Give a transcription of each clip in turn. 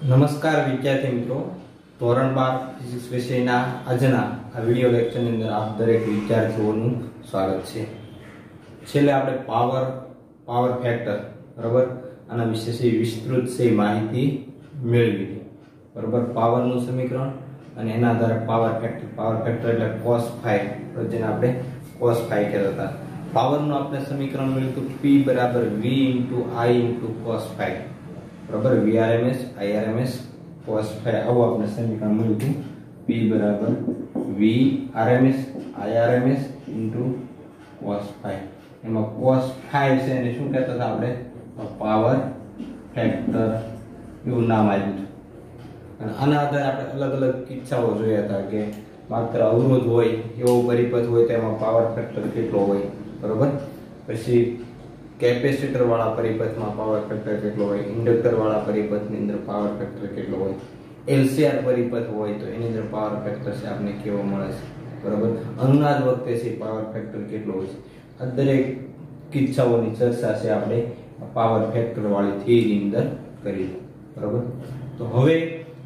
નમસ્કાર વિદ્યાર્થી મિત્રો, ધોરણ 12 ફિઝિક્સ વિષયના આજના આ વિડિયો લેક્ચરની અંદર આપ દરેક વિદ્યાર્થીઓનું સ્વાગત છે. છેલ્લે આપણે પાવર ફેક્ટર બરાબર આના વિશે વિસ્તૃત માહિતી મેળવી લીધી બરાબર. પાવરનું સમીકરણ અને એના આધારે પાવર ફેક્ટર એટલે cos phi, જેને આપણે cos phi કહેતા હતા. પાવરનું આપણે સમીકરણ મળ્યું હતું P બરાબર V * I * cos phi બરાબર. Vrms Irms cos phi આવું આપણે સમીકરણ મળ્યું હતું. P બરાબર V RMS IRMS * cos phi. એમાં cos phi છે એને શું કહેતા હતા આપણે? પાવર ફેક્ટર એવું નામ આપ્યું હતું. અને આના આધારે આપણે અલગ અલગ કિસ્સાઓ જોયા હતા કે માત્ર અવરોધ હોય એવો પરિપથ હોય તેમાં પાવર ફેક્ટર કેટલો હોય બરોબર. પછી કેપેસિટર વાળા પરિપથમાં પાવર ફેક્ટર કેટલો હોય, ઇન્ડક્ટર વાળા પરિપથની અંદર પાવર ફેક્ટર કેટલો હોય, એલસીઆર પરિપથ હોય તો એની અંદર પાવર ફેક્ટર છે આપણે કેવો મળે છે બરોબર. અનુનાદ વખતે છે પાવર ફેક્ટર કેટલો હોય છે. આ દરેક કિસ્સાઓની ચર્ચા છે આપણે પાવર ફેક્ટર વાળી થિયરી અંદર કરી બરોબર. તો હવે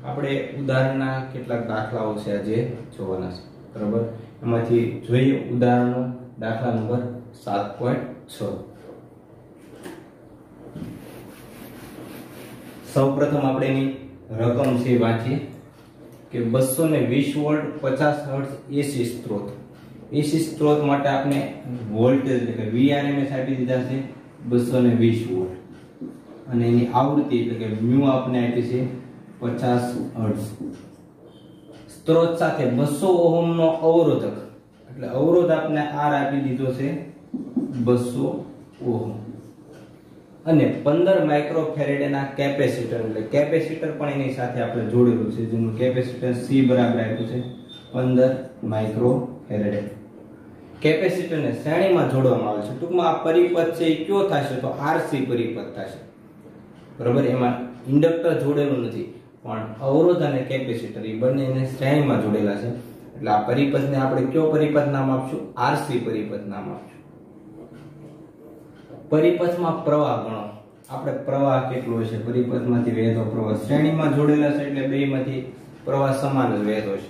આપણે ઉદાહરણના કેટલાક દાખલાઓ છે આજે જોવાના છે બરોબર. એમાંથી જોઈએ ઉદાહરણનો દાખલા નંબર 7.6. સૌપ્રથમ આપણે એની રકમ છે વાંચીએ કે 220 વોલ્ટ 50 હર્ટ્ઝ એસી સ્ત્રોત. એસી સ્ત્રોત માટે આપણે વોલ્ટેજ એટલે કે Vrms આપી દીધા છે 220 વોલ્ટ અને એની આવૃત્તિ એટલે કે મ્યુ આપણે આપી છે 50 હર્ટ્ઝ. સ્ત્રોત સાથે 200 ઓહમ નો અવરોધક એટલે અવરોધ આપણે R આપી દીધો છે 200 ઓહમ અને 15 માઇક્રોફેરેડ ના કેપેસિટર એટલે કેપેસિટર પણ એની સાથે આપણે જોડેલું છે જેનું કેપેસિટન્સ C બરાબર આપ્યું છે 15 માઇક્રોફેરેડ. કેપેસિટરને શ્રેણીમાં જોડવામાં આવે છે. ટૂંકમાં આ પરિપથ છે એ કયો થશે તો RC પરિપથ થશે બરાબર. એમાં ઇન્ડક્ટર જોડેલું નથી પણ અવરોધ અને કેપેસિટર એ બંનેને શ્રેણીમાં જોડેલા છે એટલે આ પરિપથને આપણે કયો પરિપથ નામ આપશું? RC પરિપથ નામ આપશું. પરિપથમાં પ્રવાહ ગણો. આપણે પ્રવાહ કેટલો છે પરિપથમાંથી વહેતો પ્રવાહ શ્રેણીમાં જોડેલા છે એટલે બેમાંથી પ્રવાહ સમાન જ વહેતો છે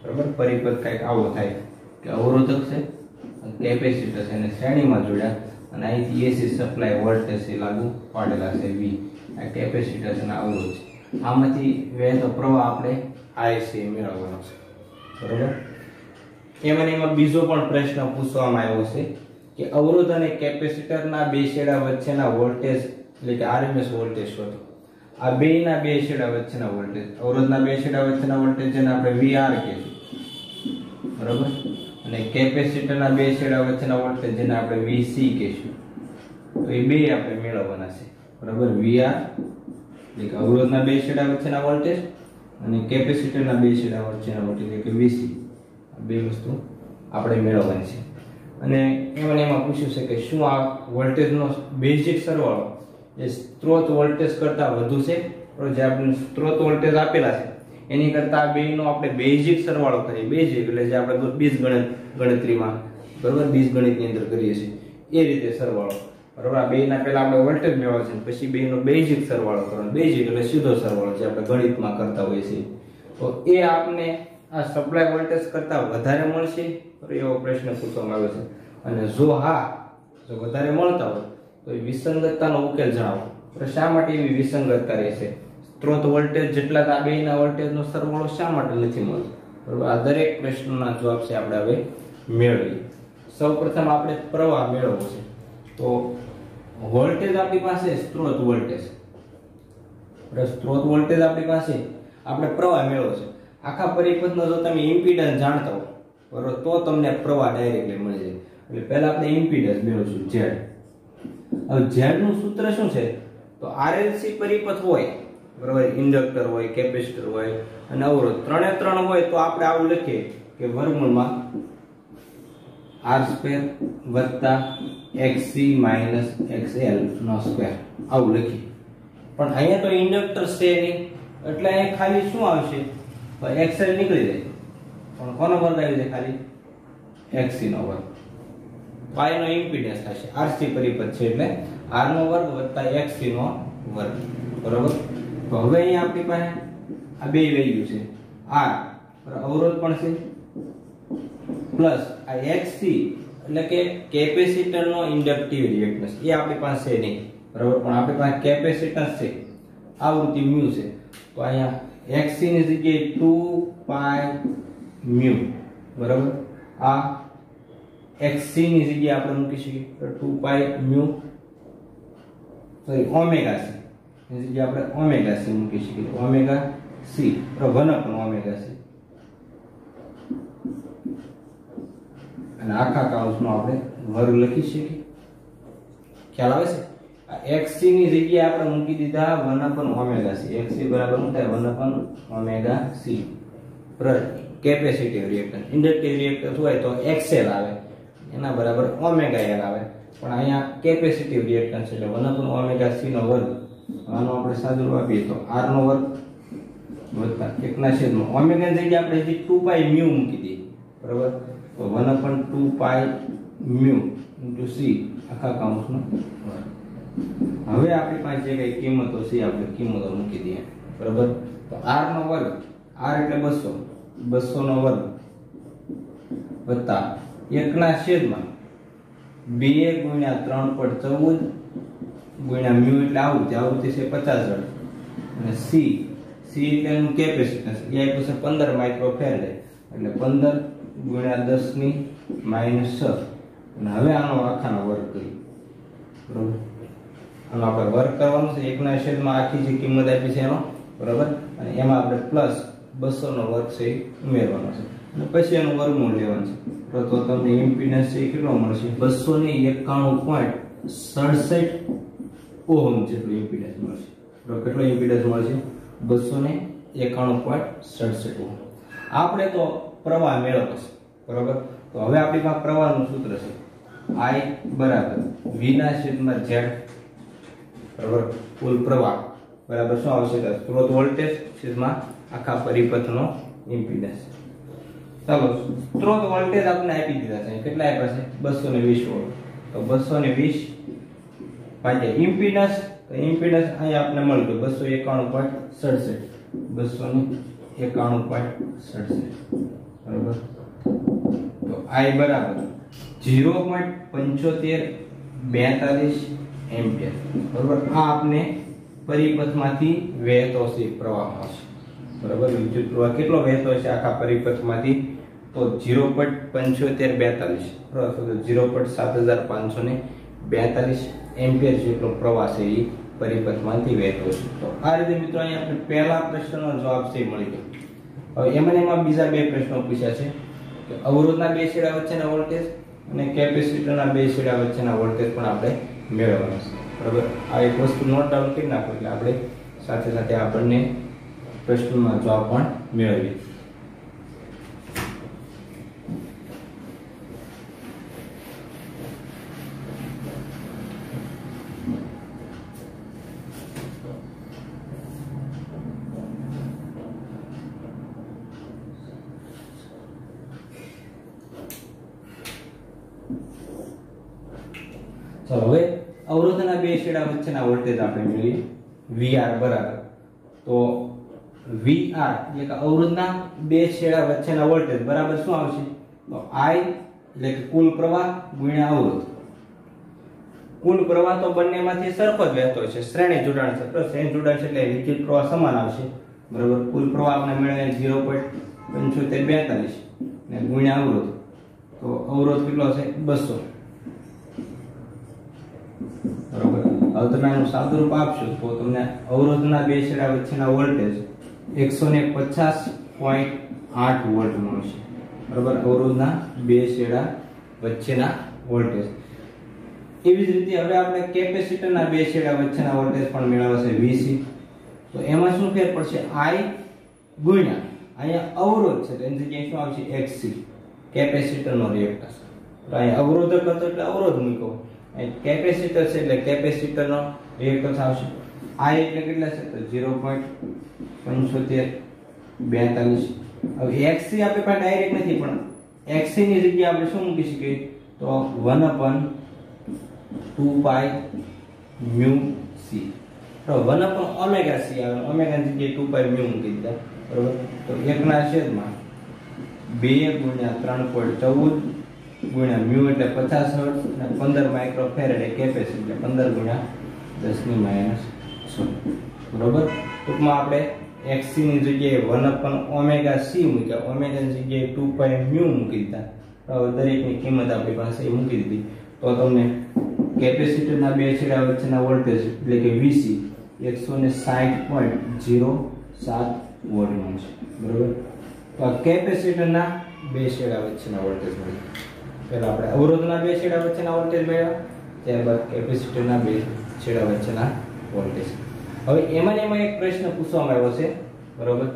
બરાબર. પરિપથ કંઈક આવો થાય કે અવરોધક છે કેપેસિટર છે અને શ્રેણીમાં જોડ્યા અને અહીંથી એસી સપ્લાય વોલ્ટેજ છે લાગુ પાડેલા છે V. આ કેપેસિટર છે અને અવરોધ છે. આમાંથી વહેતો પ્રવાહ આપણે IC મેળવવાનો છે બરાબર. એમાં બીજો પણ પ્રશ્ન પૂછવામાં આવ્યો છે કે અવરોધ અને કેપેસિટરના બે છેડા વચ્ચેના વોલ્ટેજ એટલે કે RMS વોલ્ટેજ શોધો. આ બેના બે છેડા વચ્ચેના વોલ્ટેજ, અવરોધના બે છેડા વચ્ચેના વોલ્ટેજ જેને આપણે VR કહીશું બરાબર અને કેપેસિટરના બે છેડા વચ્ચેના વોલ્ટેજ જેને આપણે VC કહીશું. તો એ બે આપણે મેળવવાના છે બરાબર. VR એટલે કે અવરોધના બે છેડા વચ્ચેના વોલ્ટેજ અને કેપેસિટરના બે છેડા વચ્ચેના વોલ્ટેજ એટલે કે VC. આ બે વસ્તુ આપણે મેળવવાની છે. અને એમાં પૂછ્યું છે કે શું આ વોલ્ટેજનો બેઝિક સરવાળો એ સ્ત્રોત વોલ્ટેજ કરતા વધુ છે? જે આપણે સ્ત્રોત વોલ્ટેજ આપેલા છે એની કરતા આ બેનો આપણે બેઝિક સરવાળો કરીએ. બેઝિક એટલે જે આપણે બીજગણિત ગણતરીમાં બરાબર બીજગણિતની અંદર કરીએ છીએ એ રીતે સરવાળો બરાબર. આ બેના પહેલા આપણે વોલ્ટેજ મેળવવા છે પછી બેનો બેઝિક સરવાળો કરવાનો. બેઝિક એટલે સીધો સરવાળો જે આપણે ગણિતમાં કરતા હોઈએ છીએ. તો એ આપણે આ સપ્લાય વોલ્ટેજ કરતા વધારે મળશે એવો પ્રશ્ન પૂછવામાં આવ્યો છે. અને જો હા જો વધારે મળતા હોય તો એ વિસંગતતાનો ઉકેલ જણાવો. તો શા માટે એવી વિસંગતતા રહેશે? સ્ત્રોત વોલ્ટેજ જેટલા આ બેના વોલ્ટેજનો સરવાળો શા માટે નથી મળતો બરાબર. આ દરેક પ્રશ્નોના જવાબ છે આપણે હવે મેળવીએ. સૌપ્રથમ આપણે પ્રવાહ મેળવવો છે. તો વોલ્ટેજ આપણી પાસે સ્ત્રોત વોલ્ટેજ આપણી પાસે આપણે પ્રવાહ મેળવવો છે. આખા પરિપથનો જો તમે ઇમ્પિડન્સ જાણતા હો બરોબર તો તમને પ્રવાહ ડાયરેક્ટલી મળી જાય. એટલે પહેલા આપણે ઇમ્પિડન્સ મેળવશું Z. હવે Z નું સૂત્ર શું છે તો RLC પરિપથ હોય બરોબર, ઇન્ડક્ટર હોય, કેપેસિટર હોય અને અવરોધ ત્રણે ત્રણ હોય તો આપણે આવું લખીએ કે વર્ગમૂળમાં R² XC - XL નો સ્ક્વેર આવું લખીએ. પણ અહીંયા તો ઇન્ડક્ટર છે નહીં એટલે અહીંયા ખાલી શું આવશે તો XL નીકળી જાય પણ કોનો વર્ગ આવી જાય? ખાલી XC નો વર્ગ. Y નો ઇમ્પિડન્સ થશે RC પરિપથ છે એટલે R નો વર્ગ વત્તા XC નો વર્ગ બરોબર. તો હવે અહીં આપણી પાસે આ બે વેલ્યુ છે, R અવરોધ પણ છે પ્લસ આ XC એટલે કે કેપેસિટર નો ઇન્ડક્ટિવ રિએક્ટન્સ એ આપણી પાસે છે નહીં, બરાબર, પણ આપણી પાસે કેપેસિટન્સ છે, આવૃત્તિ મ્યુ છે, તો અહીંયા XC ની જગ્યાએ 2 પાઈ મ્યુ, બરાબર, આ XC ની જગ્યાએ આપણે મૂકી શકીએ તો 2 પાઈ મ્યુ સોરી ઓમેગા C ની જગ્યાએ આપણે ઓમેગા C મૂકી શકીએ, ઓમેગા C બરાબર 1 પણ ઓમેગા C અને આખા કૌંસમાં આપણે વર્ગ લખી શકીએ, ખ્યાલ આવે છે? આ XC ની જગ્યાએ આપણે મૂકી દીધા 1 ઓમેગા C, XC બરાબર શું થાય 1 ઓમેગા C પર કેપેસિટિવ રિએક્ટન્સ, ઇન્ડક્ટિવ રિએક્ટન્સ હોય તો XL આવે, એના બરાબર ઓમેગા L આવે, પણ અહીંયા કેપેસિટિવ રિએક્ટન્સ એટલે 1 ઓમેગા C નો વર્ગ, આનો આપણે સાદુરૂપ આપીએ તો R નો વર્ગ વત્તા 1/, ઓમેગા ની જગ્યાએ આપણે જે 2 પાઈ મ્યુ મૂકી દઈએ, બરાબર, તો 1/2 પાઈ મ્યુ ઇન્ટુ C આખા કૌંસનો વર્ગ. હવે આપણી પાસે જે કઈ કિંમતો છે આપણે કિંમતો મૂકી દઈએ, બરાબર, તો R નો વર્ગ, R એટલે 200 નો વર્ગ વત્તા 1/2 ગુણ્યા 3/14 ગુણ્યા મ્યુ એટલે આવૃત્તિ છે 50 હર્ટ્ઝ અને C એટલે એનું કેપેસિટન્સ એ આપ્યું છે 15 માઇક્રોફેરાડ એટલે 15 ગુણ્યા 10 ની -6 અને હવે આનો આખાનો વર્ગ કરીએ, બરાબર, આનો આપણે વર્ગ કરવાનો છે 1/2 માં આખી જે કિંમત આપી છે એનો, બરાબર, અને એમાં આપણે પ્લસ 200 નો વર્ગ છે ઉમેરવાનો છે અને પછી એનું વર્ગમૂળ લેવાનું છે, તો તમને ઇમ્પિડન્સ છે કેટલો મળશે 291.67 ઓહમ જેટલું ઇમ્પિડન્સ મળશે, બરાબર, કેટલો ઇમ્પિડન્સ મળશે 291.67 ઓહમ. આપણે તો પ્રવાહ મેળવવો છે, બરાબર, તો હવે આપણી પાસે પ્રવાહનું સૂત્ર છે I બરાબર V/Z, બરાબર, કુલ પ્રવાહ બરાબર શું આવશે સ્ત્રોત વોલ્ટેજ છેદમાં આખા પરિપથનો ઇમ્પિડન્સ. ચાલો સ્ત્રોત વોલ્ટેજ આપણે આપી દીધા છે, કેટલા આપ્યા છે 220 વોલ્ટ, તો 220 ભાગ્યા ઇમ્પિડન્સ, તો ઇમ્પિડન્સ અહીં આપણે મળી ગયું 291.67, 291.67, બરાબર, તો I બરાબર 0.7542 એમ્પિયર, બરાબર, આ આપણે પરિપથમાંથી વહેતો છે પ્રવાહ છે, બરાબર, વિદ્યુત પ્રવાહ કેટલો વહેતો છે આખા પરિપથમાંથી તો 0.7542 અથવા 0.7542 એમ્પિયર જેટલો પ્રવાહ છે એ પરિપથમાંથી વહેતો છે. તો આ રીતે મિત્રો અહીં આપણે પહેલા પ્રશ્નનો જવાબ છે મળી ગયો. હવે એમાં બીજા બે પ્રશ્નો પૂછ્યા છે કે અવરોધના બે છેડા વચ્ચેના વોલ્ટેજ અને કેપેસિટરના બે છેડા વચ્ચેના વોલ્ટેજ પણ આપણે મેળવવાના છે, બરાબર. આ એક વસ્તુ નોટ ડાઉન કરી નાખો એટલે આપણે સાથે સાથે આપણને પ્રશ્નોના જવાબ પણ મેળવીએ. ચાલો હવે અવરોધના બે છેડા વચ્ચેના વોલ્ટેજ આપણે મેળવીએ. VR બરાબર, તો VR એટલે કે અવરોધના બે છેડા વચ્ચેના વોલ્ટેજ બરાબર શું આવશે તો I એટલે કે કુલ પ્રવાહ ગુણ્યા અવરોધ. કુલ પ્રવાહ તો બંનેમાંથી સરખો જ વહેતો છે, શ્રેણી જોડાણ છે, તો શ્રેણી જોડાણ છે એટલે વિદ્યુત પ્રવાહ સમાન આવશે, બરાબર. કુલ પ્રવાહ આપણે મેળવે 0.7542 ને ગુણ્યા અવરોધ, તો અવરોધ કેટલો છે 200, બરાબર. હવે તમે આનું સાદુરૂપ આપશો તો તમને અવરોધના બે છેડા વચ્ચેના વોલ્ટેજ 150.8 વોલ્ટ મળશે, બરાબર. અવરોધના બે છેડા વચ્ચેના વોલ્ટેજ. એવી જ રીતે હવે આપણે કેપેસિટરના બે છેડા વચ્ચેના વોલ્ટેજ પણ મેળવશે VC. તો એમાં શું ફેર પડશે I ગુણ્યા અહીંયા અવરોધ છે તો એની જગ્યાએ શું આવશે XC કેપેસિટરનો રિએક્ટન્સ. તો અહીંયા અવરોધક હતો એટલે અવરોધ મૂક્યો, કેપેસિટર છે એટલે કેપેસિટરનો રિએક્ટન્સ આવશે. I એટલે કેટલા છે તો 0.7542. હવે XC આપણે પાસે ડાયરેક્ટ નથી પણ XC ની જગ્યાએ આપણે શું મૂકી શકીએ તો 1/2 પાઈ મ્યુ C. તો 1/ωc આવે, ઓમેગા ની જગ્યાએ 2 પાઈ મ્યુ મૂકી દીધા, બરોબર. તો 1 ના છેદમાં 2 ગુણ્યા 3.14 ગુણ્યા મ્યુ એટલે 50 હર્ટ્ઝ અને 15 માઇક્રોફેરેડ એ કેપેસિટી એટલે 15 ગુણ્યા 10 - 6, બરોબર. ટૂંકમાં આપણે xc ની જગ્યાએ 1/ωc મૂક્યા, ઓમેગા ની જગ્યાએ 2 પાઈ મ્યુ મૂકી દીધા. હવે દરેકની કિંમત આપણી પાસે મૂકી દીધી તો તમને કેપેસિટરના બે છેડા વચ્ચેના વોલ્ટેજ એટલે કે VC 160.07 વોલ્ટ મળશે, બરોબર. તો આ કેપેસિટરના બે છેડા વચ્ચેના વોલ્ટેજ મળ્યા. પહેલા આપણે અવરોધના બે છેડા વચ્ચેના વોલ્ટેજ મેળવ્યા, ત્યારબાદ કેપેસિટરના બે છેડા વચ્ચેના વોલ્ટેજ. હવે એમાં એક પ્રશ્ન પૂછવામાં આવ્યો છે, બરોબર,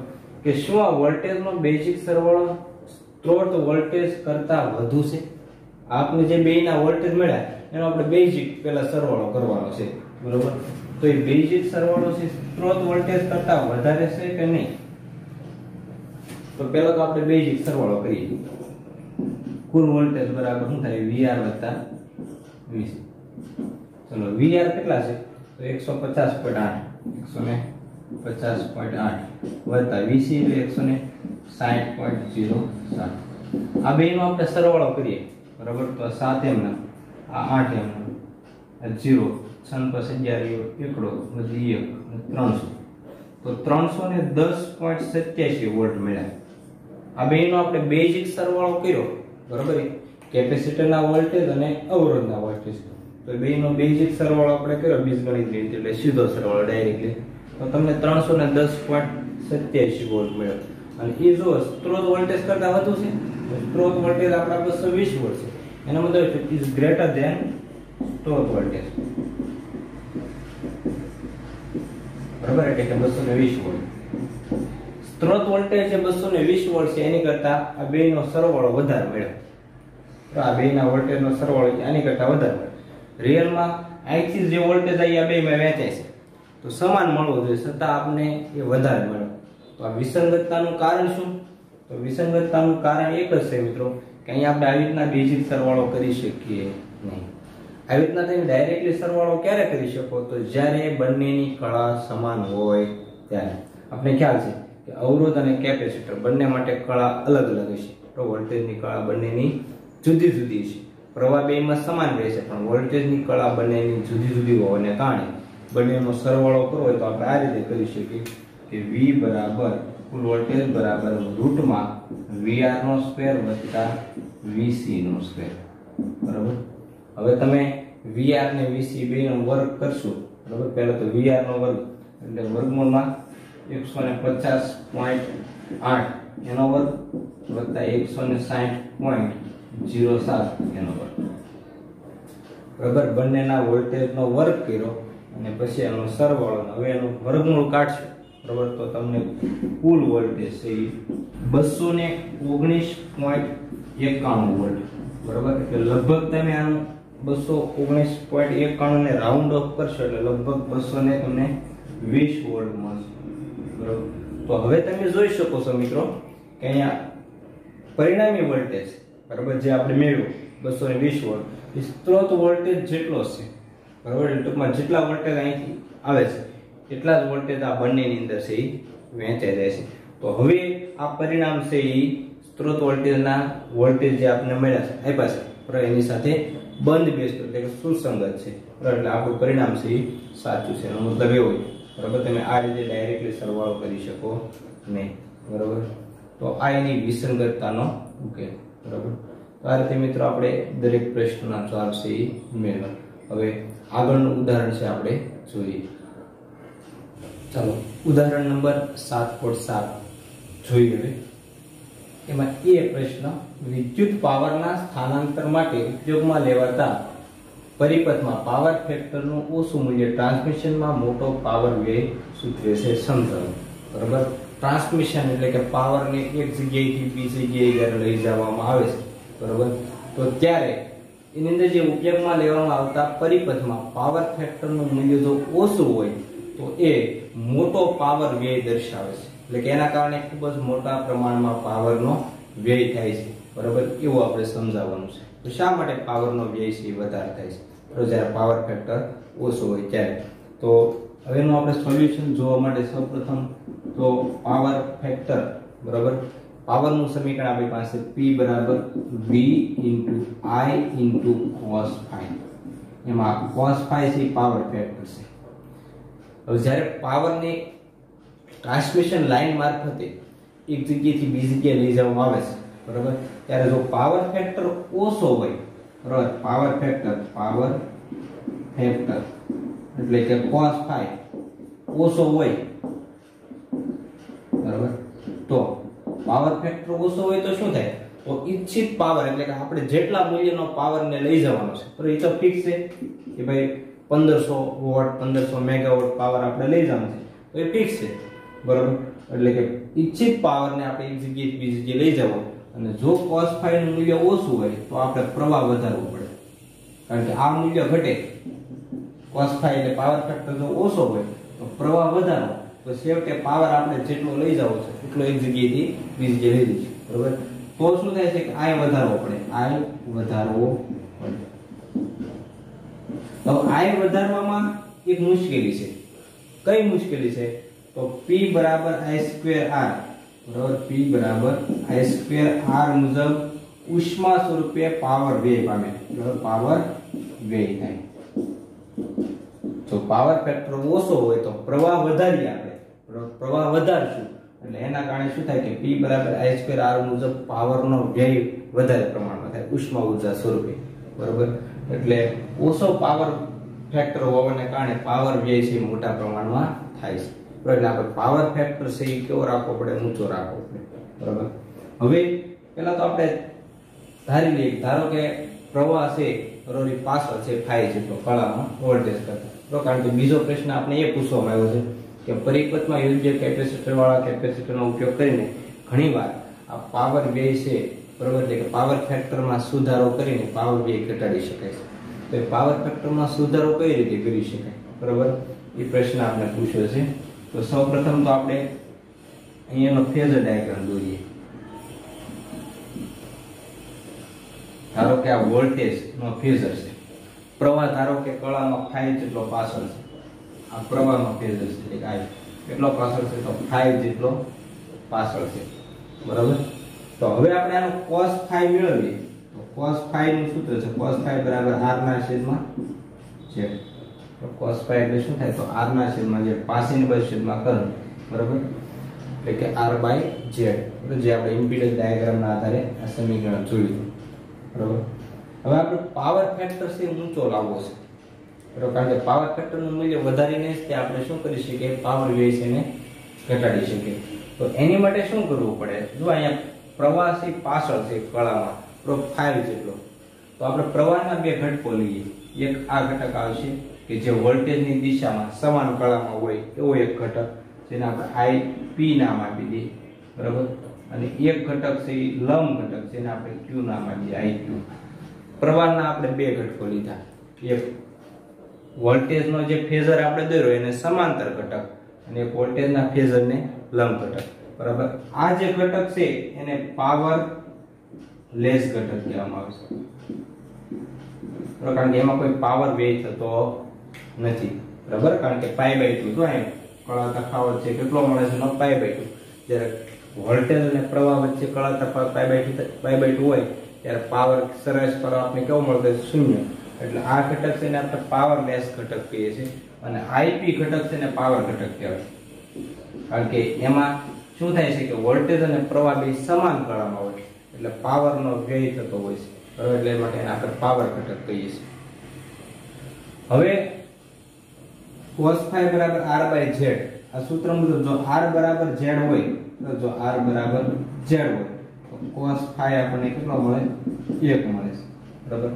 કે શું આ વોલ્ટેજનો બેઝિક સરવાળો સ્ત્રોત વોલ્ટેજ કરતા વધુ છે? આપને જે બેયના વોલ્ટેજ મળ્યા એનો આપણે બેઝિક પહેલા સરવાળો કરવાનો છે, બરોબર. તો એ બેઝિક સરવાળો છે સ્ત્રોત વોલ્ટેજ કરતા વધારે છે કે નહીં? તો પહેલા તો આપણે બેઝિક સરવાળો કરીએ. કુલ વોલ્ટેજ બરાબર શું થાય? VR વત્તા VC. ચલો VR કેટલા છે? તો 150.8 વત્તા VC એટલે 160.07. આ બેયનો આપણે સરવાળો કરીએ, બરાબર. તો 7 એમના, આ 8 એમના, 0 6 + 11 એકડો વધી 1 300. તો 310.87 વોલ્ટ મળ્યા. આ બેયનો આપણે બેઝિક સરવાળો કર્યો, બરાબર. કેપેસિટરના વોલ્ટેજ અને અવરોધના વોલ્ટેજ, તો બેયનો બેઝિક સરવાળો આપણે કર્યો બીજગણિત રીતે, એટલે સીધો સરવાળો ડાયરેક્ટલી, તો તમને 310.87 વોલ્ટ મળ્યો. અને એ જો સ્ત્રોત વોલ્ટેજ કરતા વધુ છે, સ્ત્રોત વોલ્ટેજ આપણા 220 વોલ્ટ છે, એનો મતલબ ઇઝ ગ્રેટર ધેન સ્ત્રોત વોલ્ટેજ, બરાબર. એટલે કે 220 વોલ્ટ. સ્ત્રોત વોલ્ટેજ જે 220 વોલ્ટ છે એની કરતા આ બેયનો સરવાળો વધારે મળ્યો. તો આ બેયના વોલ્ટેજનો સરવાળો આની કરતા વધારે. રિયલમાં અહીંથી જે વોલ્ટેજ આ બેયમાં વહેંચાય છે તો સમાન મળવો જોઈએ, છતાં આપણે એ વધારે મળ્યો. તો આ વિસંગતતાનું કારણ શું? તો વિસંગતતાનું કારણ એક જ છે મિત્રો, કે અહીંયા આપણે આવી રીતના બેઝિક સરવાળો કરી શકીએ નહીં. આવી રીતના તમે ડાયરેક્ટલી સરવાળો ક્યારે કરી શકો? તો જ્યારે બંનેની કળા સમાન હોય ત્યારે. આપણે ખ્યાલ છે કે અવરોધ અને કેપેસિટર બંને માટે કળા અલગ અલગ હશે, તો વોલ્ટેજની કળા બંનેની જુદી જુદી છે. પ્રવાહ બેયમાં સમાન રહેશે પણ વોલ્ટેજની કળા બંનેની જુદી જુદી હોવાને કારણે બંનેનો સરવાળો કરવો હોય તો આપણે આ રીતે કરી શકીએ કે V બરાબર કુલ વોલ્ટેજ બરાબર રૂટમાં VR² વત્તા VC², બરાબર. હવે તમે VR ને VC બેયનો વર્ગ કરશો, બરાબર. પહેલા તો VR નો વર્ગ એટલે વર્ગમૂળમાં 150.8 એનો વર્ગ વત્તા 160.07 એનો વર્ગ, બરાબર. બંનેના વોલ્ટેજનો વર્ગ કર્યો અને પછી એનો સરવાળો, હવે એનું વર્ગમૂળ કાઢશો, બરાબર. તો તમને કુલ વોલ્ટેજ છે 219.91 વોલ્ટ, બરાબર. એટલે લગભગ તમે આનું 219.91 ને રાઉન્ડ ઓફ કરશો એટલે લગભગ 220 વોલ્ટ મળશે, બરાબર. તો હવે તમે જોઈ શકો છો મિત્રો કે અહીંયા પરિણામી વોલ્ટેજ, બરાબર, જે આપણે મેળવ્યો 220 વોલ્ટ એ સ્ત્રોત વોલ્ટેજ જેટલો છે, બરાબર. ટૂંકમાં જેટલા વોલ્ટેજ અહીંથી આવે છે એટલા જ વોલ્ટેજ આ બંનેની અંદર છે એ વહેંચાઈ જાય છે. તો હવે આ પરિણામ છે એ સ્ત્રોત વોલ્ટેજના વોલ્ટેજ જે આપણે મળ્યા છે આપ્યા છે, બરાબર, એની સાથે બંધ બેસતો એટલે કે સુસંગત છે, બરાબર. એટલે આપણું પરિણામ છે એ સાચું છે. એનો મતલબ એવો, બરાબર, તમે આ રીતે ડાયરેક્ટલી સરવાળો કરી શકો નહીં, બરાબર. તો આ એની વિસંગતતાનો ઉકેલ, બરાબર. તો આ રીતે મિત્રો આપણે દરેક પ્રશ્નના જવાબ છે એ મેળવ્યા. હવે આગળનું ઉદાહરણ છે આપણે જોઈએ. ચાલો ઉદાહરણ નંબર 7.7 જોઈએ. હવે એમાં એ પ્રશ્ન વિદ્યુત પાવરના સ્થાનાંતર માટે ઉપયોગમાં લેવાતા પરિપથમાં પાવર ફેક્ટરનું ઓછું મૂલ્ય ટ્રાન્સમિશનમાં મોટો પાવર વ્યય સૂચવે છે, સમજાવો, બરાબર. ટ્રાન્સમિશન એટલે કે પાવરને એક જગ્યાએથી બીજી જગ્યાએ જ્યારે લઈ જવામાં આવે છે, બરાબર, તો ત્યારે એની અંદર જે ઉપયોગમાં લેવામાં આવતા પરિપથમાં પાવર ફેક્ટરનું મૂલ્ય જો ઓછું હોય તો એ મોટો પાવર વ્યય દર્શાવે છે, એટલે કે એના કારણે ખૂબ જ મોટા પ્રમાણમાં પાવરનો વ્યય થાય છે, બરાબર. એવું આપણે સમજાવવાનું છે. તો શા માટે પાવરનો વ્યય છે વધારે થાય છે? તો જ્યારે પાવર ફેક્ટર ઓછો હોય ત્યારે. તો હવે એનું આપણે સોલ્યુશન જોવા માટે સૌપ્રથમ તો પાવર ફેક્ટર બરાબર પાવરનું સમીકરણ આપણી પાસે P બરાબર V into I into cos phi એમાં cos phi છે પાવર ફેક્ટર છે હવે જ્યારે પાવરની ટ્રાન્સમિશન લાઈન મારફતે એક જગ્યાએથી બીજી જગ્યાએ લઈ જવામાં આવે છે બરાબર ત્યારે જો પાવર ફેક્ટર ઓછો હોય બરાબર પાવર ફેક્ટર એટલે કે cos phi ઓછો હોય બરાબર તો પાવર ફેક્ટર ઓછો હોય તો શું થાય તો ઈચ્છિત પાવર એટલે કે આપણે જેટલા મૂલ્યનો પાવર ને લઈ જવાનો છે તો એ તો ફિક્સ છે કે ભાઈ 1500 વોટ 1500 મેગાવોટ પાવર આપણે લઈ જવાનો છે તો એ ફિક્સ છે બરાબર એટલે કે ઈચ્છિત પાવર ને આપણે એક જગ્યાએથી બીજી જગ્યાએ લઈ જવો અને જો cos phi નું મૂલ્ય ઓછું હોય તો આપણે પ્રવાહ વધારવો પડે કારણ કે આ મૂલ્ય ઘટે cos phi એટલે પાવર ફેક્ટર જો ઓછો હોય તો પ્રવાહ વધારો તો છેવટે પાવર આપણે જેટલો લઈ જવો છે એટલો એક જગ્યાએથી બીજી જગ્યાએ લઈ જઈશું બરાબર તો શું થાય છે કે I વધારવો પડે તો I વધારવામાં એક મુશ્કેલી છે કઈ મુશ્કેલી છે તો P બરાબર I2R બરાબર P બરાબર I2R મુજબ ઉષ્મા સ્વરૂપે પાવર વ્યય પામે બરાબર પાવર વ્યય થાય જો પાવર ફેક્ટર ઓછો હોય તો પ્રવાહ વધારીએ આપણે પ્રવાહ વધારશું એટલે એના કારણે શું થાય કે P બરાબર I2R મુજબ પાવરનો વ્યય વધારે પ્રમાણમાં થાય ઉષ્મા ઊર્જા સ્વરૂપે બરાબર એટલે ઓછો પાવર ફેક્ટર હોવાને કારણે પાવર વ્યય છે મોટા પ્રમાણમાં થાય છે એટલે આપણે પાવર ફેક્ટર છે એ કેવો રાખવો પડે ઊંચો રાખવો પડે બરાબર હવે પહેલા તો આપણે ધારી લઈએ ધારો કે પ્રવાહ છે બરોબર પાછળ છે phi જેટલો કળામાં વોલ્ટેજ કરતા કારણ કે બીજો પ્રશ્ન આપણે એ પૂછવામાં આવ્યો છે કે પરિપથમાં યોગ્ય કેપેસિટર વાળા કેપેસિટરનો ઉપયોગ કરીને ઘણીવાર આ પાવર વ્યય છે બરોબર એટલે કે પાવર ફેક્ટરમાં સુધારો કરીને પાવર વ્યય ઘટાડી શકાય છે તો એ પાવર ફેક્ટરમાં સુધારો કઈ રીતે કરી શકાય બરોબર એ પ્રશ્ન આપણે પૂછ્યો છે તો સૌપ્રથમ તો આપણે અહીંયાનો ફેઝર ડાયાગ્રામ દોરીએ ધારો કે આ વોલ્ટેજ નો ફેઝર છે પ્રવાહ ધારો કે કળામાં phi જેટલો પાછળ છે આ પ્રવાહનો ફેઝર છે એટલે I કેટલો પાછળ છે તો phi જેટલો પાછળ છે બરાબર તો હવે આપણે આનો cos phi મેળવીએ તો cos phi નું સૂત્ર છે cos phi બરાબર r ના છેદમાં z તો cos phi એટલે શું થાય તો r ના છેદમાં z પાછળની બાજુ છેદમાં કરંટ બરાબર એટલે કે r by z જે આપણે ઇમ્પિડન્સ ડાયાગ્રામના આધારે આ સમીકરણ જોયું બરાબર હવે આપણે પાવર ફેક્ટર છે ઊંચો લાવવો છે બરાબર કારણ કે પાવર ફેક્ટર નું મૂલ્ય વધારીને જ આપણે શું કરી શકીએ પાવર વ્યય છે ને ઘટાડી શકીએ તો એની માટે શું કરવું પડે જો અહીંયા પ્રવાહ છે પાછળ છે કળામાં phi જેટલો તો આપણે પ્રવાહના બે ઘટકો લઈએ એક આ ઘટક આવશે કે જે વોલ્ટેજની દિશામાં સમાન કળામાં હોય એવો એક ઘટક જેને આપણે Ip નામ આપી દઈએ બરાબર અને એક ઘટક છે એ લંબ ઘટક જેને આપણે Q નામ આપીએ Iq પ્રવાહના આપણે બે ઘટકો લીધા એક વોલ્ટેજનો જે ફેઝર આપણે દોર્યો એને સમાંતર ઘટક અને એક વોલ્ટેજના ફેઝરને લંબ ઘટક બરાબર આ જે ઘટક છે એને પાવર લેસ ઘટક કહેવામાં આવે છે કારણ કે એમાં કોઈ પાવર વ્યય થતો નથી બરાબર કારણ કે π/2 જો અહીં કળા તફાવત છે કેટલો મળે છે નો π/2 જ્યારે વોલ્ટેજ અને પ્રવાહ વચ્ચે કળા તફાવત π/2 હોય ત્યારે પાવર સરેરાશ પર આપણે કેવો મળતો છે 0 એટલે આ ઘટક છે ને આપણે પાવર લેસ ઘટક કહીએ છીએ અને Ip ઘટક છે ને પાવર ઘટક કહેવાય કારણ કે એમાં શું થાય છે કે વોલ્ટેજ અને પ્રવાહ બે સમાન કળામાં હોય એટલે પાવરનો વ્યય થતો હોય છે બરાબર એટલે માટે એને આપણે પાવર ઘટક કહીએ છીએ હવે cos phi બરાબર r by z આ સૂત્ર મુજબ જો r બરાબર z હોય તો જો r બરાબર z હોય તો cos phi આપણને કેટલો મળે 1 મળે છે બરાબર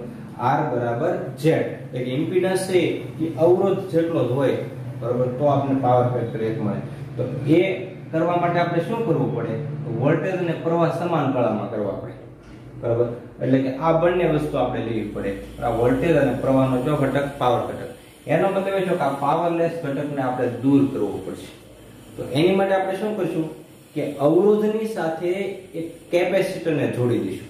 r બરાબર z એટલે ઇમ્પિડન્સ છે એ અવરોધ જેટલો જ હોય બરાબર તો આપણને પાવર ફેક્ટર 1 મળે તો એ કરવા માટે આપણે શું કરવું પડે વોલ્ટેજ અને પ્રવાહ સમાન કળામાં કરવા પડે બરાબર એટલે કે આ બંને વસ્તુ આપણે લેવી પડે આ વોલ્ટેજ અને પ્રવાહનો જો ઘટક પાવર ઘટક એનો મતલબ એ છે કે આ પાવરલેસ ઘટકને આપણે દૂર કરવો પડશે તો એની માટે આપણે શું કરશું કે અવરોધની સાથે એક કેપેસિટરને જોડી દઈશું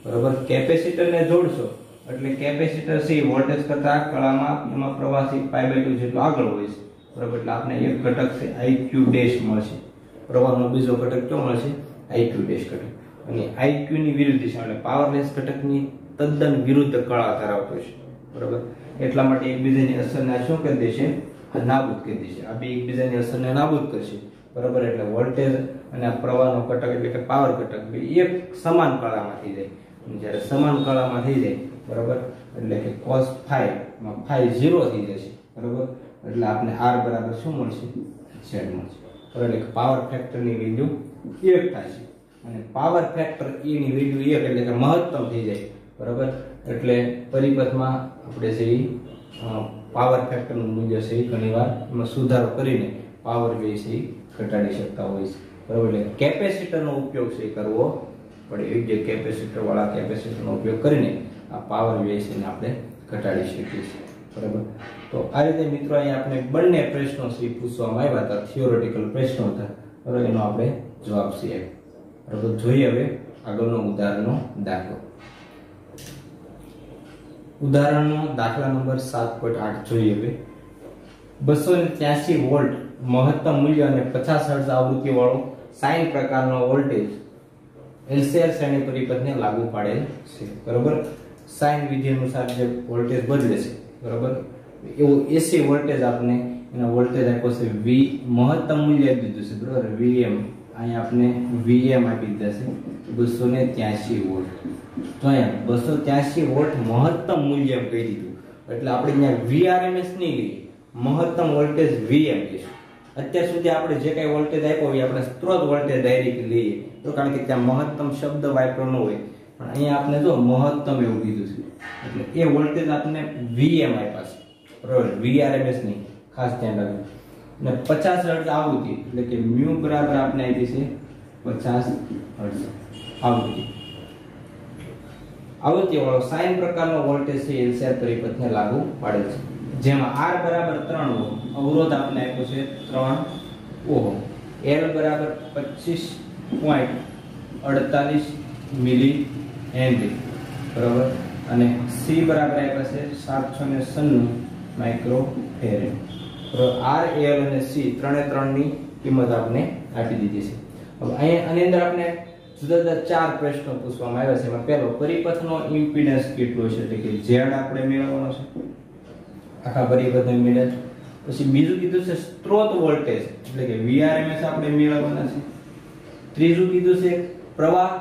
બરાબર કેપેસિટરને જોડશો એટલે કેપેસિટર છે વોલ્ટેજ કરતા કળામાં એમાં પ્રવાહ છે π/2 જેટલો આગળ હોય છે તો બરાબર. એટલે આપણે એક ઘટક છે IQ ડેશ મળશે. પ્રવાહનો બીજો ઘટક કયો મળશે? IQ ડેશ ઘટક. અને IQ ની વિરુદ્ધ દિશા એટલે પાવરલેસ ઘટકની તદ્દન વિરુદ્ધ કળા ધરાવતો છે, બરાબર. એટલા માટે એકબીજાની અસરને શું કરી દેશે? નાબૂદ કરી દેશે. આ બે એકબીજાની અસરને નાબૂદ કરશે, બરાબર. એટલે વોલ્ટેજ અને આ પ્રવાહનો ઘટક એટલે કે પાવર ઘટક બે એક સમાન કળામાં થઈ જાય. જ્યારે સમાન કળામાં થઈ જાય, બરાબર, એટલે કે cos phi માં phi 0 થઈ જશે, બરાબર. એટલે આપણે r બરાબર શું મળશે? z મળશે, બરાબર. એટલે પાવર ફેક્ટર ની વેલ્યુ 1 થશે અને પાવર ફેક્ટર e ની વેલ્યુ 1 એટલે કે મહત્તમ થઈ જાય, બરાબર. એટલે પરિપથમાં આપણે છે પાવર ફેક્ટર નું મૂલ્ય છે ઘણીવાર એમાં સુધારો કરીને પાવર વ્યય છે ઘટાડી શકતા હોય છે, બરાબર. એટલે કેપેસિટર નો ઉપયોગ છે કરવો પડે. એક જે કેપેસિટર વાળા કેપેસિટર નો ઉપયોગ કરીને આ પાવર વ્યય છે આપણે ઘટાડી શકીએ છીએ, બરાબર. તો આ રીતે મિત્રો અહીં આપણે બંને પ્રશ્નો છે પૂછવામાં આવ્યા હતા, થિયોરેટિકલ પ્રશ્નો હતા, બરાબર. એનો આપણે જવાબ છે, બરાબર. જોઈએ હવે આગળનો ઉદાહરણનો દાખલો. ઉદાહરણનો દાખલા નંબર 7.8 જોઈએ હવે. 283 વોલ્ટ મહત્તમ મૂલ્ય અને 50 હર્ટ્ઝ આવૃત્તિ વાળો સાઇન પ્રકારનો વોલ્ટેજ એલસીઆર શ્રેણી પરિપથને લાગુ પાડેલ છે, બરાબર. સાઇન વિધિ અનુસાર જે વોલ્ટેજ બદલે છે, બરાબર, એવું એસી વોલ્ટેજ આપણે એના વોલ્ટેજ આપ્યો છે V, મહત્તમ મૂલ્ય આપી દીધું છે, બરાબર, Vm. અહીંયા આપણે Vm આપી દીધા છે 283 વોલ્ટ. તો અહીંયા 283 વોલ્ટ મહત્તમ મૂલ્ય કહી દીધું એટલે આપણે અહીંયા Vrms નહીં લઈએ, મહત્તમ વોલ્ટેજ Vm લઈશું. અત્યાર સુધી આપણે જે કઈ વોલ્ટેજ આપ્યો હોય આપણે સ્ત્રોત વોલ્ટેજ ડાયરેક્ટ લઈએ તો કારણ કે ત્યાં મહત્તમ શબ્દ વાપરો ન હોય, પણ અહીંયા આપણે જો મહત્તમ એવું કીધું છે એટલે એ વોલ્ટેજ આપણે Vm આપ્યા છે, બરાબર, Vrms નહીં, ખાસ ધ્યાન રાખજો. અને 50 હર્ટ્ઝ આવૃત્તિ એટલે કે મ્યુ બરાબર આપણે આપી છે 50 હર્ટ્ઝ આવૃત્તિ. આવૃત્તિ વાળો સાઇન પ્રકારનો વોલ્ટેજ છે એલસીઆર પરિપથને લાગુ પાડે છે, જેમાં R બરાબર 3 ઓહ્મ, અવરોધ આપણે આપ્યો છે 3 ઓહ્મ, L બરાબર 25.48 મિલી હેનરી, બરાબર, અને C બરાબર આપ્યા છે 796 માઇક્રો ફેરેડ. R, L અને C ત્રણે ત્રણની કિંમત આપણે આપી દીધી છે. હવે અહીંયા આની અંદર આપણે જુદા જુદા 4 પ્રશ્નો પૂછવામાં આવ્યા છે. એમાં પહેલો પરિપથનો ઇમ્પિડન્સ કેટલો છે એટલે કે Z આપણે મેળવવાનો છે, આખા પરિપથનો ઇમ્પિડન્સ. પછી બીજું કીધું છે સ્ત્રોત વોલ્ટેજ એટલે કે Vrms આપણે મેળવવાના છે. ત્રીજું કીધું છે પ્રવાહ,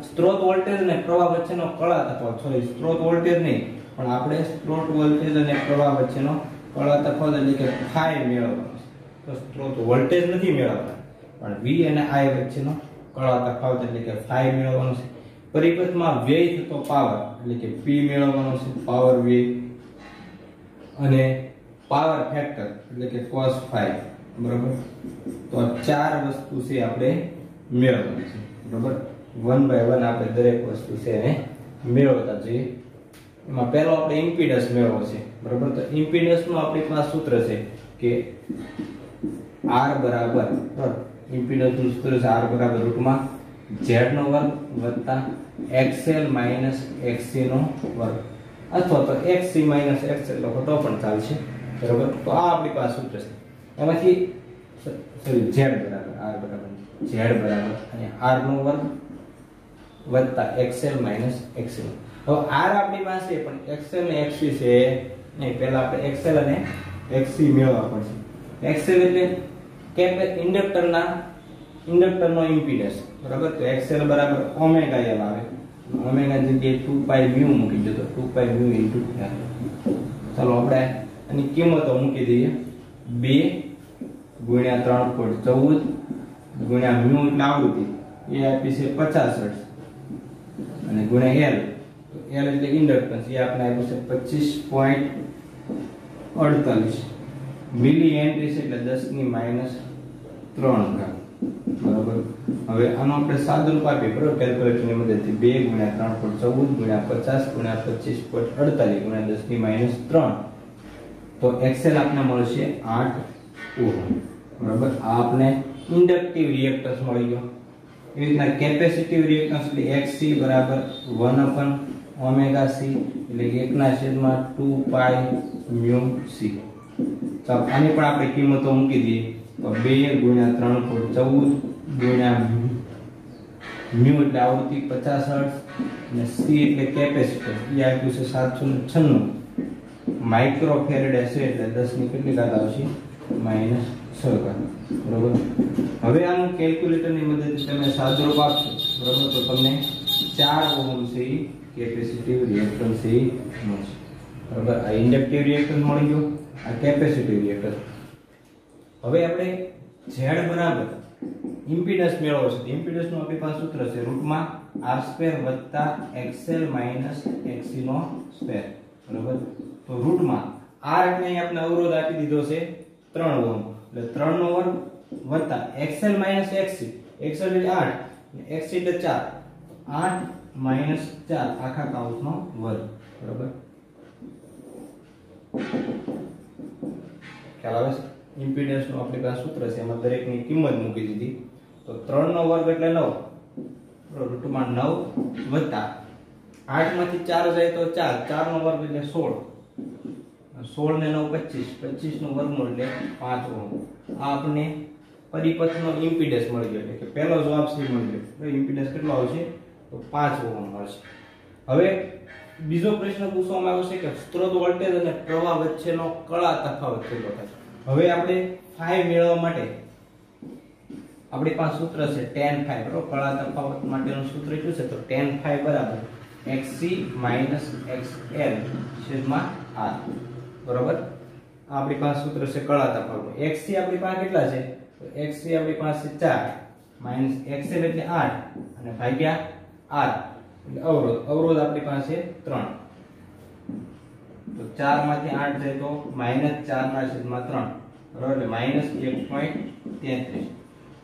સ્ત્રોત વોલ્ટેજ અને પ્રવાહ વચ્ચેનો કળા તફાવત, સોરી સ્ત્રોત વોલ્ટેજ નહીં પણ આપણે સ્ત્રોત વોલ્ટેજ અને પ્રવાહ વચ્ચેનો કળા તફાવત એટલે કે phi મેળવવાનો છે. તો સ્ત્રોત વોલ્ટેજ નથી મેળવવાનો પણ V અને I વચ્ચેનો કળા તફાવત એટલે કે phi મેળવવાનો છે. પરિપથમાં વ્યય થતો પાવર એટલે કે P મેળવવાનો છે, પાવર વ્યય, અને પાવર ફેક્ટર એટલે કે cos phi, બરાબર. તો આ 4 વસ્તુ છે આપણે મેળવવાની છે, બરાબર. 1 by 1 આપણે દરેક વસ્તુ છે એને મેળવતા જઈએ. એમાં પહેલો આપણે ઇમ્પિડન્સ મેળવવો છે, બરાબર. તો ઇમ્પિડન્સ નું આપણી પાસે સૂત્ર છે કે R બરાબર, બરાબર, ઇમ્પિડન્સ નું સૂત્ર છે R બરાબર રૂટમાં Z નો વર્ગ વત્તા XL માઈનસ XC નો વર્ગ, અથવા તો XC માઈનસ XL લખો તો પણ ચાલશે, બરાબર. તો આ આપણી પાસે સૂત્ર છે. એમાંથી સોરી Z બરાબર R બરાબર Z બરાબર અહીંયા R નો વર્ગ વત્તા XL માઈનસ XC. હવે R આપણી પાસે પણ XL ને XC છે નહીં, પહેલા આપણે XL અને XC મેળવવા પડશે. XL એટલે ઇન્ડક્ટરનો ઇમ્પિડન્સ, બરાબર. તો XL બરાબર ઓમેગા L આવે, ઓમેગા જગ્યાએ 2 પાઈ મ્યુ મૂકી દો તો 2 પાઈ મ્યુ ઇન્ટુ L. ચાલો આપણે આની કિંમતો મૂકી દઈએ. 2 ગુણ્યા 3.14 ગુણ્યા મ્યુ એટલે આવૃત્તિ એ આપી છે 50 હર્ટ્ઝ અને ગુણ્યા L, L એટલે ઇન્ડક્ટન્સ એ આપણે આપ્યું છે 25.48 મિલી હેનરી છે એટલે 10 ની માઈનસ 3 ઘાત, બરાબર. હવે આનો આપણે સાદુરૂપ આપીએ, બરાબર, કેલ્ક્યુલેટરની મદદથી 2 ગુણ્યા 3.14 ગુણ્યા 50 ગુણ્યા 25.48 ગુણ્યા 10 ની માઈનસ 3 તો XL આપને મળશે 8 ઓહ્મ, બરાબર. આ આપણે ઇન્ડક્ટિવ રિએક્ટન્સ મળી ગયો. એવી રીતના કેપેસિટિવ રિએક્ટન્સ એટલે XC બરાબર 1/omega C એટલે 1/2 પાઈ મ્યુ C, ચાલો આની પણ આપણે કિંમતો મૂકી દઈએ તો 2 ગુણ્યા 3 * 14 ગુણ્યા મ્યુ એટલે આવૃત્તિ 50 હર્ટ્ઝ અને સી એટલે કેપેસિટર એ આપ્યું છે 796 માઇક્રોફેરેડ હશે એટલે 10 ની કેટલી ઘાત આવશે -6 ઘાત બરોબર। હવે આનું કેલ્ક્યુલેટરની મદદથી તમે સાદુરૂપ આપશો બરોબર તો તમને 4 ઓહમ છે એ કેપેસિટિવ રિએક્ટન્સ છે મળશે બરોબર। આ ઇન્ડક્ટિવ રિએક્ટન્સ મળી ગયો, આ કેપેસિટિવ રિએક્ટન્સ। હવે આપણે Z બરાબર ઇમ્પિડન્સ મેળવવો છે। ઇમ્પિડન્સ નું આપણી પાસે સૂત્ર છે √r² + xl - xc નો સ્ક્વેર બરોબર। તો √r એટલે અહીં આપણે અવરોધ આપી દીધો છે 3 ઓહમ એટલે 3 નો વર્ગ વત્તા xl - xc xl એટલે 8 xc એટલે 4 8 - 4 આખા કૌંસનો વર્ગ બરોબર। ખ્યાલ આવે છે? ઇમ્પિડન્સ નું આપણી પાસે સૂત્ર છે એમાં દરેકની કિંમત મૂકી દીધી તો 3 નો વર્ગ એટલે 9 √9 વત્તા 8 માંથી 4 જાય તો 4 4 નો વર્ગ એટલે 16 16 ને 9 25 25 નો વર્ગમૂળ એટલે 5 ઓહમ। આ આપણને પરિપથનો ઇમ્પિડન્સ મળી ગયો એટલે કે પહેલો જવાબ સી મળી ગયો। તો ઇમ્પિડન્સ કેટલો આવશે તો 5 ઓહમ મળશે। હવે બીજો પ્રશ્ન પૂછવામાં આવ્યો છે કે સ્ત્રોત વોલ્ટેજ અને પ્રવાહ વચ્ચેનો કળા તફાવત કેટલો થાય। હવે આપણે phi મેળવવા માટે આપણી પાસે સૂત્ર છે tan phi બરોબર। કળા તફાવત માટેનું સૂત્ર શું છે તો tan phi બરાબર xc - xl છેદમાં r બરોબર। આપણી પાસે સૂત્ર છે કળા તફાવત। xc આપણી પાસે કેટલા છે તો xc આપણી પાસે 4 - xl એટલે 8 અને ભાગ્યા r એટલે અવરોધ આપણી પાસે 3 તો 4 માંથી 8 જાય તો -4/3 બરોબર એટલે -1.33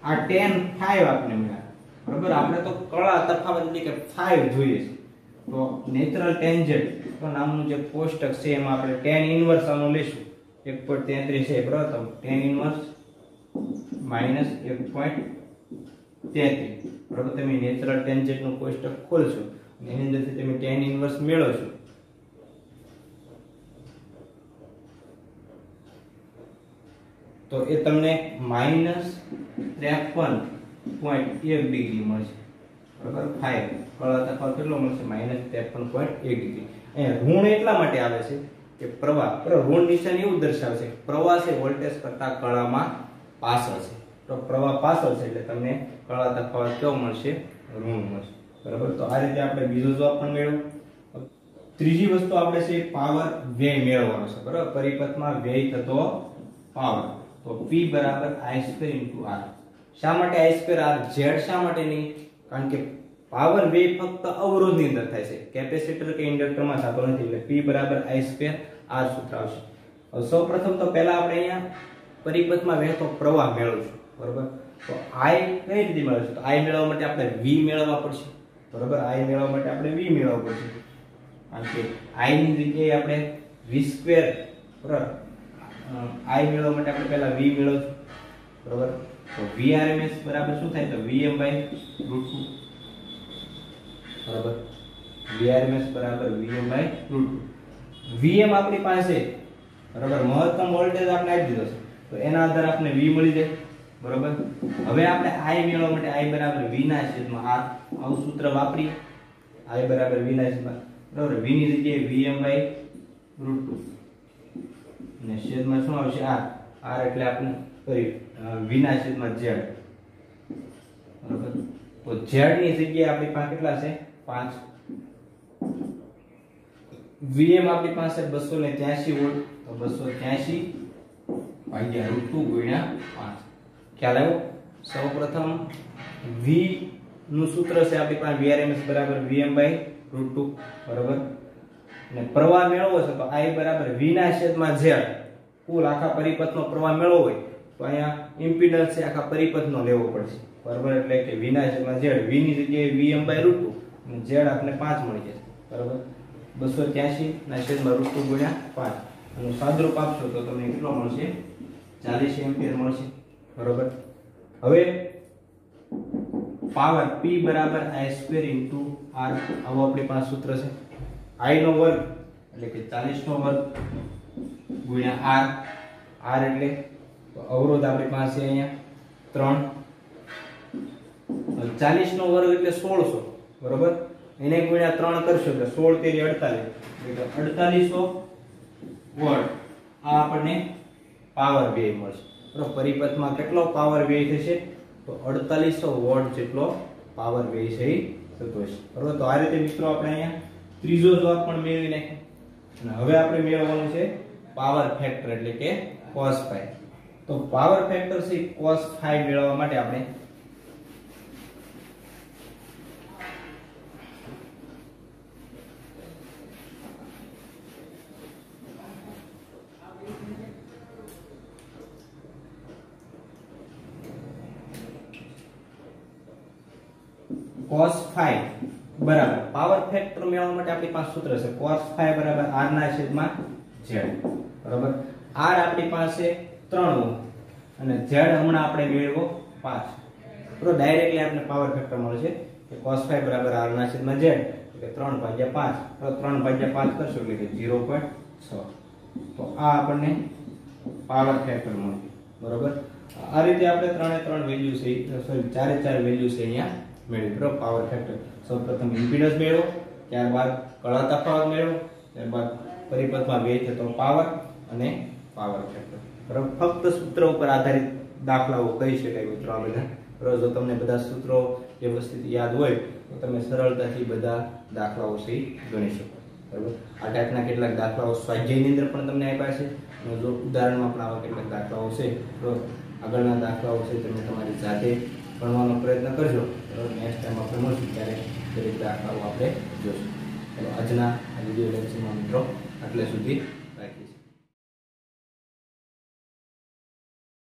આ tan phi આપણે મળ્યા બરોબર। આપણે તો કળા તફાવત એટલે કે phi જોઈએ છે તો નેચરલ ટેન્જન્ટ તો નામનું જે કોષ્ટક છે એમાં આપણે tan ઇન્વર્સ આનો લેશું 1.33 છે બરોબર તો tan ઇન્વર્સ -1.33 બરોબર। તમે નેચરલ ટેન્જન્ટ નું કોષ્ટક ખોલશો એની અંદરથી તમે tan ઇન્વર્સ મેળવશો તો એ તમને -53.1 ડિગ્રી મળશે બરોબર। 5 કળા તફાવત કેટલો મળશે -53.1 ડિગ્રી। અહીંયા ઋણ એટલા માટે આવે છે કે પ્રવાહ ઋણ નિશાન એવું દર્શાવે છે કે પ્રવાહ છે વોલ્ટેજ કરતા કળામાં પાછળ છે તો પ્રવાહ પાછળ છે એટલે તમને કળા તફાવત કેવો મળશે ઋણ મળશે બરાબર। તો આ રીતે આપણે બીજો જવાબ પણ મેળવ્યો। ત્રીજી વસ્તુ આપણે છે પાવર વ્યય મેળવવાનો છે બરાબર। પરિપથમાં વ્યય થતો પાવર તો P = I² * R। શા માટે I² R Z શા માટે નહીં કારણ કે પાવર વ્યય ફક્ત અવરોધની અંદર થાય છે કેપેસિટર કે ઇન્ડક્ટરમાં થતો નથી એટલે P = I² R સૂત્ર આવશે। હવે સૌપ્રથમ તો પહેલા આપણે અહીંયા પરિપથમાં વહેતો પ્રવાહ મેળવશું બરાબર। તો I કઈ રીતે મેળવશું તો I મેળવવા માટે આપણે V મેળવવા પડશે બરાબર। I મેળવવા માટે આપણે V મેળવવા પડશે કારણ કે I ની જગ્યાએ આપણે V² બરાબર I મેળવવા માટે આપણે પહેલા V મેળવશું બરાબર। તો Vrms બરાબર શું થાય તો Vm/√2 બરાબર। Vrms બરાબર Vm/√2 Vm આપણી પાસે બરાબર મહત્તમ વોલ્ટેજ આપણે આપી દીધો છે તો એના આધારે આપણે V મળી જાય બરાબર। હવે આપણે I મેળવવા માટે I બરાબર V ના છેદમાં R આવું સૂત્ર વાપરીએ I બરાબર V ના છેદમાં બરાબર V ની જગ્યાએ Vm/√2 અને છેદમાં શું આવશે R R એટલે આપણે V ના છેદમાં Z બરાબર। તો Z ની જગ્યાએ આપણી પાસે કેટલા છે 5 Vm આપણી પાસે 283 વોલ્ટ તો 283/√2 * 5 ખ્યાલ આવ્યો। સૌપ્રથમ V નું સૂત્ર છે આપણી પાસે Vrms બરાબર Vm/√2 બરાબર અને પ્રવાહ મેળવવો છે તો I બરાબર V ના છેદમાં Z કુલ આખા પરિપથનો પ્રવાહ મેળવવો હોય તો અહીંયા ઇમ્પિડન્સ છે આખા પરિપથનો લેવો પડશે બરાબર એટલે કે V ના છેદમાં Z V ની જગ્યાએ Vm/√2 અને Z આપણે 5 મળી જશે બરાબર। 283 ના છેદમાં √2 * 5 અને સાદુરૂપ આપશો તો તમને કેટલો મળશે 40 એમ્પિયર મળશે બરાબર। હવે પાવર P = I² * R આવો આપણી પાસે સૂત્ર છે I નો વર્ગ એટલે કે 40 નો વર્ગ * R આર એટલે અવરોધ આપણી પાસે અહીંયા 3, 40 નો વર્ગ એટલે 1600, બરોબર. એને ગુણ્યા 3 કરશો એટલે 16 તેરી 48 એટલે 4800 વોટ. આ આપણને પાવર વ્યય મળશે, બરોબર. પરિપથમાં કેટલો પાવર વ્યય થશે? તો 4800 વોટ જેટલો પાવર વ્યય થઈ થતો હશે, બરોબર. તો આ રીતે મિત્રો આપણે અહીંયા ત્રીજો જવાબ પણ મેળવી નાખ્યો. અને હવે આપણે મેળવવાનું છે પાવર ફેક્ટર એટલે કે cos phi. તો પાવર ફેક્ટર છે cos phi મેળવવા માટે આપણે cos phi બરાબર પાવર ફેક્ટર મેળવવા માટે આપણી પાસે સૂત્ર છે cos phi બરાબર r ના છેદમાં z, બરાબર. r આપણી પાસે 3 અને z હમણાં આપણે મેળવો 5, બરોબર. ડાયરેક્ટલી આપણે પાવર ફેક્ટર મળે છે કે cos phi બરાબર r ના છેદમાં z એટલે 3/5, તો 3/5 કરશો એટલે કે 0.6. તો આ આપણને પાવર ફેક્ટર મળ્યું, બરોબર. આ રીતે આપણે 3 વેલ્યુ છે, સોરી 4 વેલ્યુ છે અહીંયા મેળવી, બરોબર. પાવર ફેક્ટર સૌપ્રથમ ઇમ્પિડન્સ મેળવો, ત્યારબાદ કળા તફાવત મેળવો, ત્યારબાદ પરિપથમાં વ્યય થતો પાવર અને પાવર ફેક્ટર, બરોબર. ફક્ત સૂત્ર ઉપર આધારિત દાખલાઓ કહી શકાય મિત્રો આ બધા, બરોબર. જો તમને બધા સૂત્રો વ્યવસ્થિત યાદ હોય તો તમે સરળતાથી બધા દાખલાઓ છે ગણી શકો, બરોબર. આ ટાઈપના કેટલાક દાખલાઓ સ્વાધ્યાયની અંદર પણ તમને આપ્યા છે, અને જો ઉદાહરણમાં પણ આવા કેટલાક દાખલાઓ છે, બરોબર. આગળના દાખલાઓ છે તમે તમારી જાતે ભણવાનો પ્રયત્ન કરજો, બરોબર. નેક્સ્ટ ટાઈમ આપણે મળશું ત્યારે દરેક દાખલાઓ આપણે જોશું. ચલો આજના આ વિડીયો લેક્ચરમાં મિત્રો આટલે સુધી